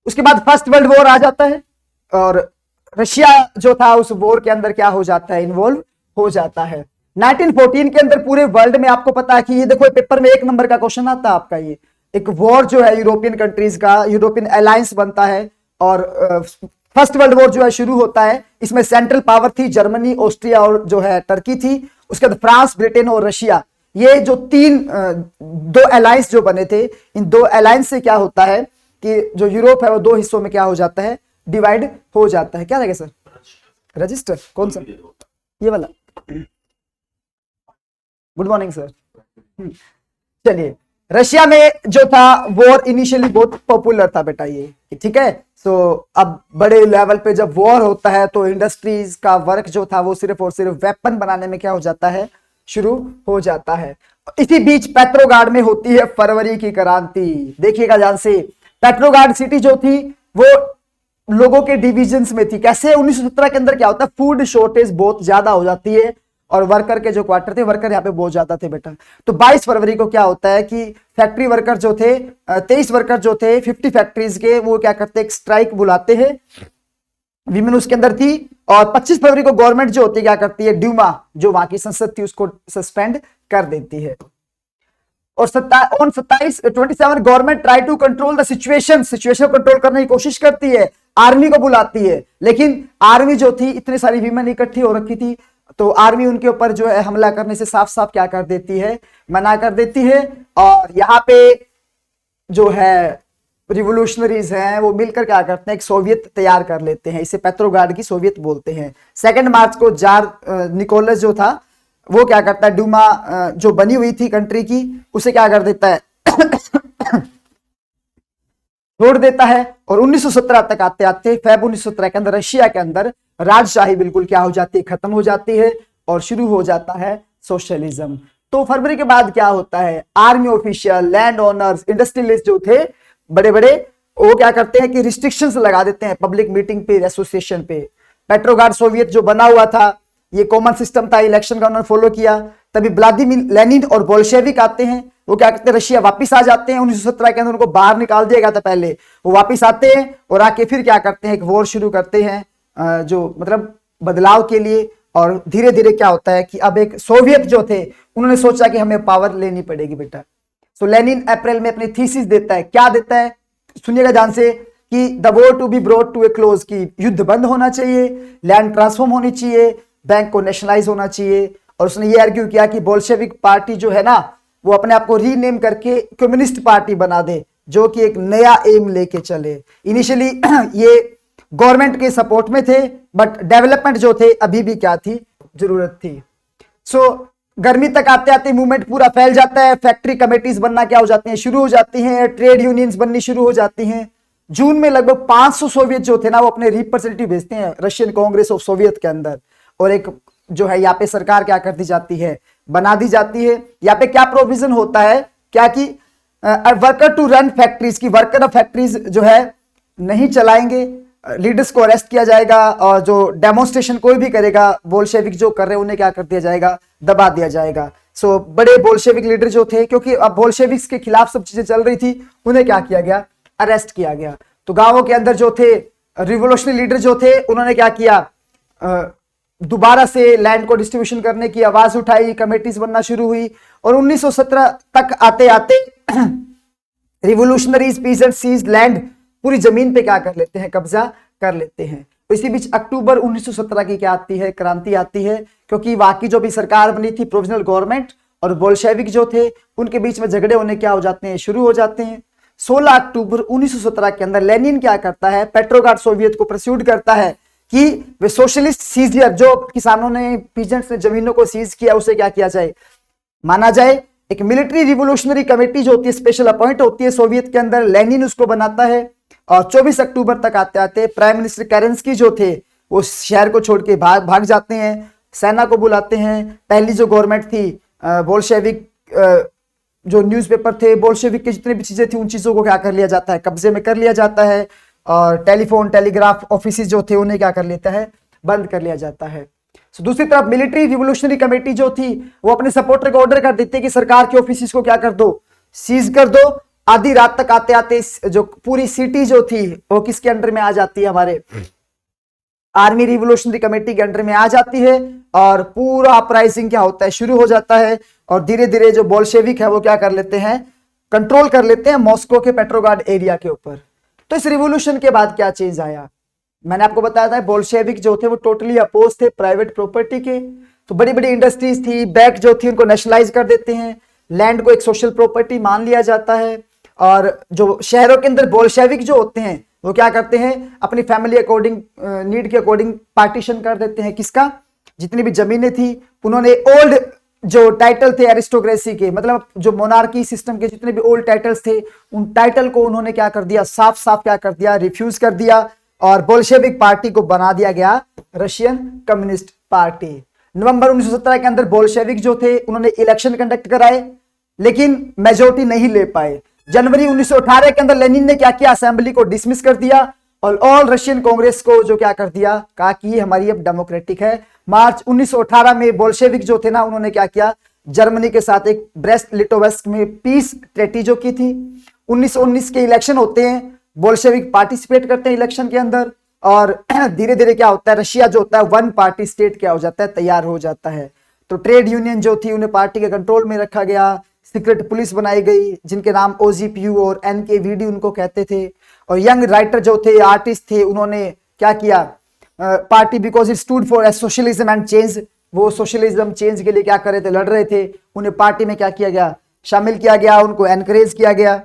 उसके बाद फर्स्ट वर्ल्ड वॉर आ जाता है, और रशिया जो था उस वॉर के अंदर क्या हो जाता है, इन्वॉल्व हो जाता है। 1914 के अंदर पूरे वर्ल्ड में आपको पता है कि ये देखो पेपर में 1 नंबर का क्वेश्चन आता है आपका, ये एक वॉर जो है यूरोपियन कंट्रीज का, यूरोपियन अलायंस बनता है, और फर्स्ट वर्ल्ड वॉर जो है शुरू होता है। इसमें सेंट्रल पावर थी जर्मनी, ऑस्ट्रिया और जो है टर्की थी। उसके बाद फ्रांस, ब्रिटेन और रशिया, ये जो दो अलायंस जो बने थे, इन 2 अलायंस से क्या होता है कि जो यूरोप है वो 2 हिस्सों में क्या हो जाता है, डिवाइड हो जाता है। क्या रहेगा सर, रजिस्टर कौन सा, ये वाला। Good morning sir. चलिए, रशिया में जो था वॉर इनिशियली बहुत पॉपुलर था बेटा ये, ठीक है। सो अब बड़े लेवल पे जब वॉर होता है तो इंडस्ट्रीज का वर्क जो था वो सिर्फ और सिर्फ वेपन बनाने में क्या हो जाता है, शुरू हो जाता है। इसी बीच पेट्रोग्राड में होती है फरवरी की क्रांति। देखिएगा ध्यान से, पेट्रोग्राड सिटी जो थी वो लोगों के डिविजन्स में थी। कैसे, 1917 के अंदर क्या होता है, फूड शॉर्टेज बहुत ज्यादा हो जाती है, और वर्कर के जो क्वार्टर थे, वर्कर यहाँ पे बहुत ज्यादा थे बेटा। तो 22 फरवरी को क्या होता है कि फैक्ट्री वर्कर जो थे, 23 वर्कर जो थे 50 फैक्ट्रीज के, वो क्या करते हैं, एक स्ट्राइक बुलाते हैं, विमेन उसके अंदर थी। और 25 फरवरी को गवर्नमेंट जो होती है क्या करती है, ड्यूमा जो वहां की संसद थी उसको सस्पेंड कर देती है। और 27 government try to control the situation को कंट्रोल करने की कोशिश करती है, आर्मी को बुलाती है, लेकिन आर्मी जो थी, इतनी सारी विमेन इकट्ठी हो रखी थी, तो आर्मी उनके ऊपर जो है हमला करने से साफ साफ क्या कर देती है, मना कर देती है। और यहाँ पे जो है रिवोल्यूशनरीज हैं वो मिलकर क्या करते हैं, एक सोवियत तैयार कर लेते हैं, इसे पेट्रोग्राड की सोवियत बोलते हैं। 2 मार्च को जार निकोलस जो था वो क्या करता है, डूमा जो बनी हुई थी कंट्री की, उसे क्या कर देता है छोड़ देता है। और 1917 तक आते आते फेब 1917 के अंदर रशिया के अंदर राजशाही बिल्कुल क्या हो जाती है, खत्म हो जाती है, और शुरू हो जाता है सोशलिज्म। तो फरवरी के बाद क्या होता है, army official, land owners, industrialist जो थे बड़े बड़े, वो क्या करते हैं कि रिस्ट्रिक्शंस लगा देते हैं पब्लिक मीटिंग पे, एसोसिएशन पे। पेट्रोग्राड सोवियत जो बना हुआ था, ये कॉमन सिस्टम था, इलेक्शन का उन्होंने फॉलो किया। तभी व्लादिमीर लेनिन और बोल्शेविक आते हैं, वो क्या करते हैं, रशिया वापस आ जाते हैं। 1917 के अंदर उनको बाहर निकाल दिया गया था पहले, वो वापस आते हैं और आके फिर क्या करते हैं, एक वॉर शुरू करते हैं, जो मतलब बदलाव के लिए। और धीरे धीरे क्या होता है कि अब एक सोवियत जो थे उन्होंने सोचा कि हमें पावर लेनी पड़ेगी बेटा। सो लेनिन अप्रैल में अपनी थीसिस देता है, क्या देता है सुनिएगा ध्यान से, कि the war to be brought to a close, की युद्ध बंद होना चाहिए, लैंड ट्रांसफॉर्म होनी चाहिए, बैंक को नेशनलाइज होना चाहिए। और उसने ये आर्ग्यू किया कि बोल्शेविक पार्टी जो है ना, वो अपने आप को रीनेम करके कम्युनिस्ट पार्टी बना दे, जो कि एक नया एम लेके चले। इनिशियली ये गवर्नमेंट के सपोर्ट में थे, बट डेवलपमेंट जो थे अभी भी क्या थी, जरूरत थी। सो गर्मी तक आते आते मूवमेंट पूरा फैल जाता है, फैक्ट्री कमेटीज बनना क्या हो जाती हैं, शुरू हो जाती हैं, ट्रेड यूनियंस बननी शुरू हो जाती हैं। जून में लगभग 500 सोवियत जो थे ना, वो अपने रिप्रेजेंटेटिव भेजते हैं रशियन कांग्रेस ऑफ सोवियत के अंदर। और एक जो है यहाँ पे सरकार क्या कर दी जाती है, बना दी जाती है। यहाँ पे क्या प्रोविजन होता है, क्या कि वर्कर टू रन फैक्ट्रीज, की वर्कर ऑफ फैक्ट्रीज जो है नहीं चलाएंगे, लीडर्स को अरेस्ट किया जाएगा, और जो डेमोन्स्ट्रेशन कोई भी करेगा बोल्शेविक जो कर रहे हैं उन्हें क्या कर दिया जाएगा, दबा दिया जाएगा। सो बड़े बोल्शेविक लीडर जो थे, क्योंकि अब बोल्शेविक्स के खिलाफ सब चीजें चल रही थी, उन्हें क्या किया गया, अरेस्ट किया गया। तो गांवों के अंदर जो थे रिवोल्यूशनरी लीडर जो थे, उन्होंने क्या किया, दोबारा से लैंड को डिस्ट्रीब्यूशन करने की आवाज उठाई, कमेटीज बनना शुरू हुई। और 1917 तक आते आते रिवोल्यूशनरीज पीसेंट सीज लैंड, पूरी जमीन पे क्या कर लेते हैं, कब्जा कर लेते हैं। तो इसी बीच अक्टूबर 1917 की क्या आती है, क्रांति आती है, क्योंकि वहां की जो भी सरकार बनी थी प्रोविजनल गवर्नमेंट, और बोल्शेविक जो थे उनके बीच में झगड़े होने क्या हो जाते हैं, शुरू हो जाते हैं। 16 अक्टूबर 1917 के अंदर लेनिन क्या करता है, पेट्रोग्राड सोवियत को प्रस्यूड करता है कि वे सोशलिस्ट सीजियर, जो किसानों ने, पीजेंट्स ने जमीनों को सीज किया, उसे क्या किया जाए, माना जाए। एक मिलिट्री रिवोल्यूशनरी कमेटी जो होती है, स्पेशल अपॉइंट होती है सोवियत के अंदर, लेनिन उसको बनाता है। और 24 अक्टूबर तक आते आते प्राइम मिनिस्टर केरेंस्की जो थे वो शहर को छोड़ के भाग जाते हैं, सेना को बुलाते हैं। पहली जो गवर्नमेंट थी बोल्शेविक, जो न्यूज़पेपर थे बोल्शेविक की, जितनी भी चीजें थी उन चीजों को क्या कर लिया जाता है, कब्जे में कर लिया जाता है। और टेलीफोन टेलीग्राफ ऑफिस जो थे उन्हें क्या कर लेता है, बंद कर लिया जाता है। दूसरी तरफ मिलिट्री रिवोल्यूशनरी कमेटी जो थी वो अपने सपोर्टर को ऑर्डर कर देती है कि सरकार के ऑफिस को क्या कर दो, सीज कर दो। आधी रात तक आते आते जो पूरी सिटी जो थी वो किसके अंडर में आ जाती है, हमारे आर्मी रिवोल्यूशनरी कमेटी के अंडर में आ जाती है। और पूरा अपराइजिंग क्या होता है, शुरू हो जाता है। और धीरे धीरे जो बोल्शेविक है वो क्या कर लेते हैं, कंट्रोल कर लेते हैं मॉस्को के पेट्रोग्राड एरिया के ऊपर। तो इस रिवोल्यूशन के बाद क्या चेंज आया, मैंने आपको बताया था बोल्शेविक जो थे वो टोटली अपोज थे प्राइवेट प्रॉपर्टी के। तो बड़ी बड़ी इंडस्ट्रीज थी, बैंक जो थी उनको नेशनलाइज कर देते हैं, लैंड को एक सोशल प्रॉपर्टी मान लिया जाता है। और जो शहरों के अंदर बोल्शेविक जो होते हैं वो क्या करते हैं, अपनी फैमिली अकॉर्डिंग, नीड के अकॉर्डिंग पार्टीशन कर देते हैं। किसका, जितनी भी जमीनें थी उन्होंने ओल्ड जो टाइटल थे एरिस्टोक्रेसी के, मतलब जो मोनार्की सिस्टम के जितने भी ओल्ड टाइटल्स थे, उन टाइटल को उन्होंने क्या कर दिया, साफ साफ क्या कर दिया, रिफ्यूज कर दिया। और बोल्शेविक पार्टी को बना दिया गया रशियन कम्युनिस्ट पार्टी। नवंबर 1917 के अंदर बोल्शेविक जो थे उन्होंने इलेक्शन कंडक्ट कराए, लेकिन मेजोरिटी नहीं ले पाए। जनवरी 1918 के अंदर लेनिन ने क्या किया, असेंबली को डिसमिस कर दिया और ऑल रशियन कांग्रेस को जो क्या कर दिया, कहा कि हमारी अब डेमोक्रेटिक है। मार्च 1918 में बोल्शेविक जो थे ना, उन्होंने क्या किया, जर्मनी के साथ एक ब्रेस्ट लिटोवेस्क में पीस ट्रीटी जो की थी। 1919 के इलेक्शन होते हैं, बोल्शेविक पार्टिसिपेट करते हैं इलेक्शन के अंदर। और धीरे धीरे क्या होता है, रशिया जो होता है वन पार्टी स्टेट क्या हो जाता है, तैयार हो जाता है। तो ट्रेड यूनियन जो थी उन्हें पार्टी के कंट्रोल में रखा गया, सीक्रेट पुलिस बनाई गई जिनके नाम ओजीपीयू और एनकेवीडी उनको कहते थे। और यंग राइटर जो थे, आर्टिस्ट थे, उन्होंने क्या किया, party because it stood for socialism and change, वो सोशलिज्म चेंज के लिए क्या कर रहे थे, लड़ रहे थे, उन्हें पार्टी में क्या किया गया, शामिल किया गया, उनको एनकरेज किया गया।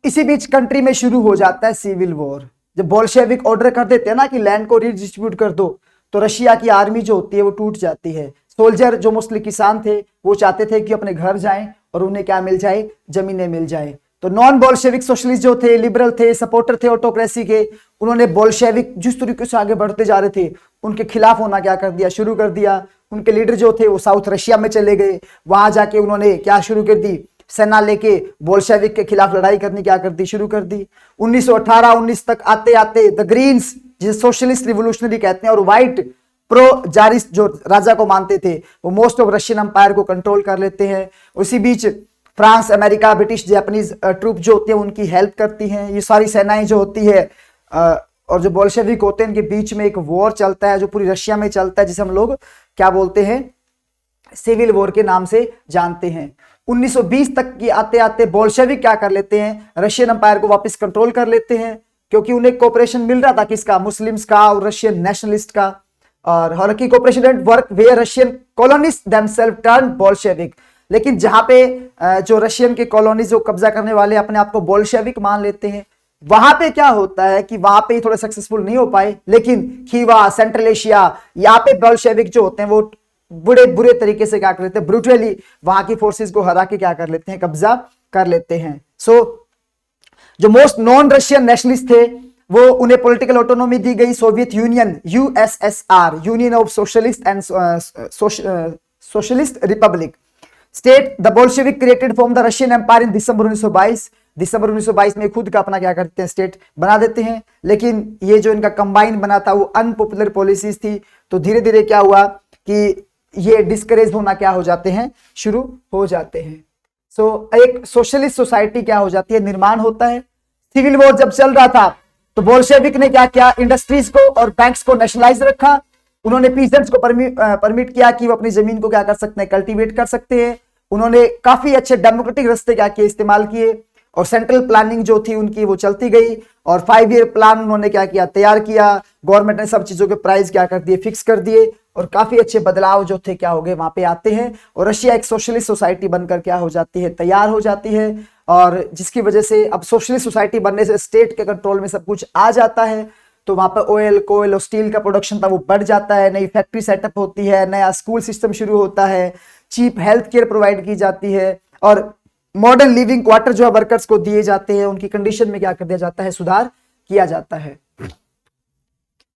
इसी बीच कंट्री में शुरू हो जाता है सिविल वॉर। जब बोल्शेविक ऑर्डर कर देते हैं ना कि लैंड को रीडिस्ट्रीब्यूट कर दो, तो रशिया की आर्मी जो होती है वो टूट जाती है। सोल्जर जो मोस्टली किसान थे वो चाहते थे कि अपने घर जाएं और उन्हें क्या मिल जाए, जमीनें मिल जाए। तो नॉन बोल्शेविक सोशलिस्ट जो थे, लिबरल थे, सपोर्टर थे ऑटोक्रेसी के, उन्होंने बोल्शेविक जिस तरीके से आगे बढ़ते जा रहे थे उनके खिलाफ होना क्या कर दिया, शुरू कर दिया। उनके लीडर जो थे वो साउथ रशिया में चले गए, वहां जाके उन्होंने क्या शुरू कर दी, सेना लेके बोल्शेविक के खिलाफ लड़ाई करनी क्या कर दी, शुरू कर दी। 1918-19 तक आते आते द ग्रीन्स, जिसे सोशलिस्ट रिवोल्यूशनरी कहते हैं, और व्हाइट प्रो जारिस्ट जो राजा को मानते थे, वो मोस्ट ऑफ रशियन एम्पायर को कंट्रोल कर लेते हैं। उसी बीच France, America, British, Japanese troop जो होती है उनकी हेल्प करती हैं। ये सारी सेनाएं जो होती है और जो बोल्शेविक होते हैं, इनके बीच में एक वॉर चलता है जो पूरी रशिया में चलता है, जिसे हम लोग क्या बोलते हैं, सिविल वॉर के नाम से जानते हैं। 1920 तक की आते आते बोल्शेविक क्या कर लेते हैं, रशियन एम्पायर को वापस कंट्रोल कर लेते हैं, क्योंकि उन्हें कोऑपरेशन मिल रहा था किसका, मुस्लिम्स का और रशियन नेशनलिस्ट का। और हालांकि cooperation didn't work where Russian colonies themselves turn Bolshevik, लेकिन जहां पे जो रशियन के कॉलोनीज जो कब्जा करने वाले अपने आप को बोल्शेविक मान लेते हैं, वहां पे क्या होता है कि वहां पे थोड़े सक्सेसफुल नहीं हो पाए, लेकिन खीवा, सेंट्रल एशिया, यहाँ पे बोल्शेविक जो होते हैं वो बुरे बुरे तरीके से क्या कर लेते हैं, ब्रूटली वहां की फोर्सेस को हरा के क्या कर लेते हैं, कब्जा कर लेते हैं। जो मोस्ट नॉन रशियन नेशनलिस्ट थे वो उन्हें पॉलिटिकल ऑटोनॉमी दी गई। Soviet Union, USSR, union of socialist and socialist republic state, the Bolshevik created from the Russian empire in December 1922। दिसंबर 1922 में खुद का अपना क्या करते हैं, स्टेट बना देते हैं। लेकिन ये जो इनका कंबाइन बना था वो अनपॉपुलर पॉलिसीज थी, तो धीरे धीरे क्या हुआ कि ये डिस्करेज होना क्या हो जाते हैं, शुरू हो जाते हैं। एक सोशलिस्ट सोसाइटी क्या हो जाती है, निर्माण होता है। सिविल वॉर जब चल रहा था तो बोल्शेविक ने क्या किया, इंडस्ट्रीज को और बैंक्स को नेशनलाइज रखा। उन्होंने पीजेंट्स को परमिट किया कि वो अपनी जमीन को क्या कर सकते हैं, कल्टीवेट कर सकते हैं। उन्होंने काफी अच्छे डेमोक्रेटिक रास्ते क्या किए, इस्तेमाल किए, और सेंट्रल प्लानिंग जो थी उनकी वो चलती गई, और 5 ईयर प्लान उन्होंने क्या किया, तैयार किया। गवर्नमेंट ने सब चीजों के प्राइस क्या कर दिए, फिक्स कर दिए, और काफी अच्छे बदलाव जो थे क्या हो गए, वहां पे आते हैं, और रशिया एक सोशलिस्ट सोसाइटी बनकर क्या हो जाती है, तैयार हो जाती है। और जिसकी वजह से अब सोशलिस्ट सोसाइटी बनने से स्टेट के कंट्रोल में सब कुछ आ जाता है, तो वहां पर ऑयल, कोयल और स्टील का प्रोडक्शन था वो बढ़ जाता है, नई फैक्ट्री सेटअप होती है, नया स्कूल सिस्टम शुरू होता है, चीप हेल्थ केयर प्रोवाइड की जाती है, और मॉडर्न लिविंग क्वार्टर जो है वर्कर्स को दिए जाते हैं, उनकी कंडीशन में क्या कर दिया जाता है, सुधार किया जाता है।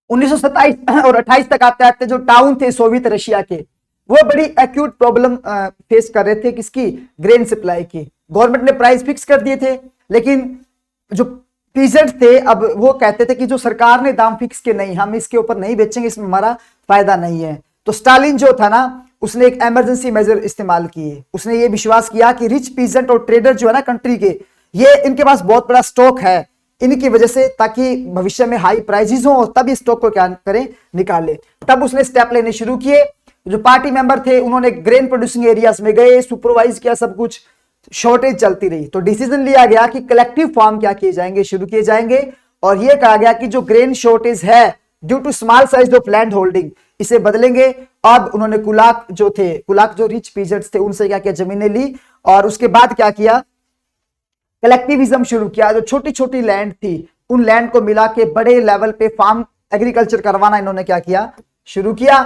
1927 और 28 तक आते आते जो टाउन थे सोवियत रशिया के, वो बड़ी एक्यूट प्रॉब्लम फेस कर रहे थे, किसकी, ग्रेन सप्लाई की। गवर्नमेंट ने प्राइस फिक्स कर दिए थे, लेकिन जो पीजेंट थे अब वो कहते थे कि जो सरकार ने दाम फिक्स किए, नहीं हम इसके ऊपर नहीं बेचेंगे, इसमें हमारा फायदा नहीं है। तो स्टालिन जो था ना, उसने एक इमरजेंसी मेजर इस्तेमाल किए। उसने ये विश्वास किया कि रिच पीजेंट और ट्रेडर जो है ना कंट्री के, ये इनके पास बहुत बड़ा स्टॉक है, इनकी वजह से ताकि भविष्य में हाई प्राइसेस हो, तब इस स्टॉक को क्या करें, निकाले। तब उसने स्टेप लेने शुरू किए। जो पार्टी मेंबर थे उन्होंने ग्रेन प्रोड्यूसिंग एरियाज में गए, सुपरवाइज किया सब कुछ, शॉर्टेज चलती रही, तो डिसीजन लिया गया कि कलेक्टिव फार्म क्या किए जाएंगे, शुरू किए जाएंगे। और यह कहा गया कि जो ग्रेन शॉर्टेज है due to small size of land holding, इसे बदलेंगे। अब उन्होंने कुलाक जो थे, कुलाक जो रिच पीजेंट्स थे, उनसे क्या किया, जमीनें ली, और उसके बाद क्या किया, कलेक्टिविज्म शुरू किया। जो छोटी छोटी लैंड थी उन लैंड को मिला के बड़े लेवल पे फार्म एग्रीकल्चर करवाना इन्होंने क्या किया, शुरू किया,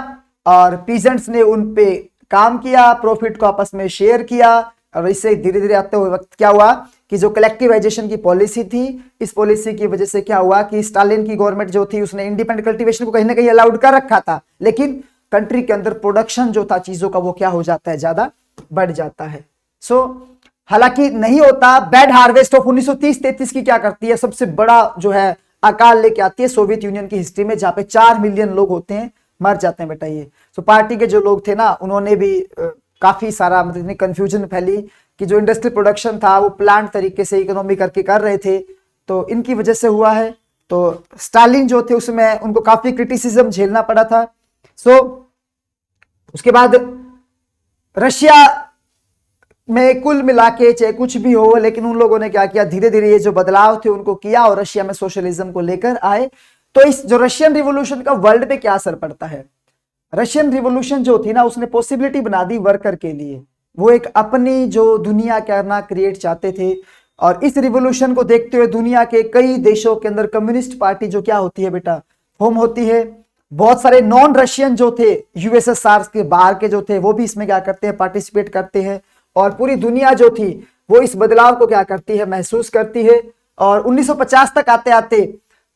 और पीजेंट्स ने उन पे काम किया, प्रॉफिट को आपस में शेयर किया। और इससे धीरे धीरे आते हुए वक्त क्या हुआ कि जो कलेक्टिवाइजेशन की पॉलिसी थी, इस पॉलिसी की वजह से क्या हुआ कि स्टालिन की गवर्नमेंट जो थी उसने इंडिपेंडेंट कल्टीवेशन को कहीं ना कहीं अलाउड कर रखा था, लेकिन कंट्री के अंदर प्रोडक्शन जो था चीजों का वो क्या हो जाता है, ज्यादा बढ़ जाता है। हालांकि नहीं होता। बैड हार्वेस्ट ऑफ 1930-33 की क्या करती है, सबसे बड़ा जो है अकाल लेके आती है सोवियत यूनियन की हिस्ट्री में, जहां पे 4 मिलियन लोग होते हैं, मर जाते हैं बेटा ये। पार्टी के जो लोग थे ना, उन्होंने भी काफी सारा मतलब कंफ्यूजन फैली कि जो इंडस्ट्रियल प्रोडक्शन था वो प्लांट तरीके से इकोनॉमी करके कर रहे थे, तो इनकी वजह से हुआ है। तो स्टालिन जो थे उसमें उनको काफी क्रिटिसिज्म झेलना पड़ा था। उसके बाद रशिया में कुल मिला के चाहे कुछ भी हो, लेकिन उन लोगों ने क्या किया, धीरे धीरे ये जो बदलाव थे उनको किया और रशिया में सोशलिज्म को लेकर आए। तो इस जो रशियन रिवॉल्यूशन का वर्ल्ड पे क्या असर पड़ता है, रशियन रिवॉल्यूशन जो थी ना, उसने पॉसिबिलिटी बना दी वर्कर के लिए। वो एक अपनी जो दुनिया करना क्रिएट चाहते थे, और इस रिवॉल्यूशन को देखते हुए दुनिया के कई देशों के अंदर कम्युनिस्ट पार्टी जो क्या होती है बेटा, फॉर्म होती है। बहुत सारे नॉन रशियन जो थे, यूएसएसआर के बाहर के जो थे, वो भी इसमें क्या करते हैं, पार्टिसिपेट करते हैं। और पूरी दुनिया जो थी वो इस बदलाव को क्या करती है, महसूस करती है। और 1950 तक आते आते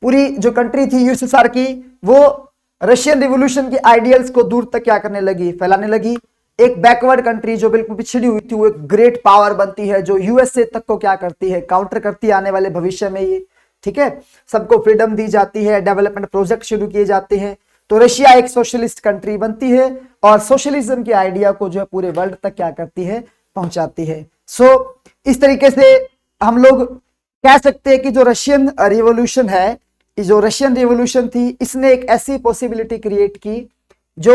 पूरी जो कंट्री थी यूएसएसआर की, वो रशियन रिवॉल्यूशन की आइडियल्स को दूर तक क्या करने लगी, फैलाने लगी। एक बैकवर्ड कंट्री जो बिल्कुल पिछड़ी हुई थी वो एक ग्रेट पावर बनती है, जो यूएसए तक को क्या करती है, काउंटर करती है आने वाले भविष्य में ये, ठीक है। सबको फ्रीडम दी जाती है, डेवलपमेंट प्रोजेक्ट शुरू किए जाते हैं, तो रशिया एक सोशलिस्ट कंट्री बनती है और सोशलिज्म के आइडिया को जो है पूरे वर्ल्ड तक क्या करती है, पहुंचाती है। सो इस तरीके से हम लोग कह सकते हैं कि जो रशियन रिवॉल्यूशन है, जो रशियन रिवॉल्यूशन थी, इसने एक ऐसी पॉसिबिलिटी क्रिएट की जो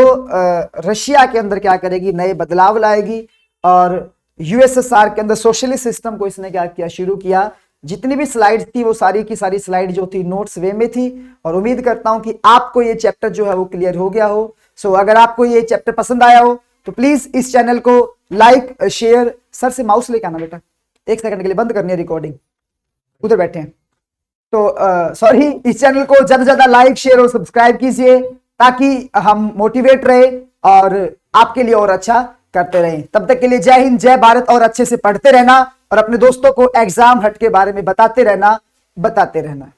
रशिया के अंदर क्या करेगी, नए बदलाव लाएगी और यूएसएसआर के अंदर सोशलिस्ट सिस्टम को इसने क्या किया, शुरू किया। जितनी भी स्लाइड्स थी वो सारी की सारी स्लाइड जो थी नोट्स वे में थी और उम्मीद करता हूं कि आपको ये चैप्टर जो है वो क्लियर हो गया हो। सो अगर आपको ये चैप्टर पसंद आया हो तो प्लीज इस चैनल को लाइक शेयर, सर से माउस लेके आना बेटा, 1 सेकंड के लिए बंद करनी है रिकॉर्डिंग, उधर बैठे हैं। तो सॉरी, इस चैनल को ज्यादा से ज्यादा लाइक शेयर और सब्सक्राइब कीजिए ताकि हम मोटिवेट रहे और आपके लिए और अच्छा करते रहें। तब तक के लिए जय हिंद, जय भारत, और अच्छे से पढ़ते रहना और अपने दोस्तों को एग्जाम हट के बारे में बताते रहना।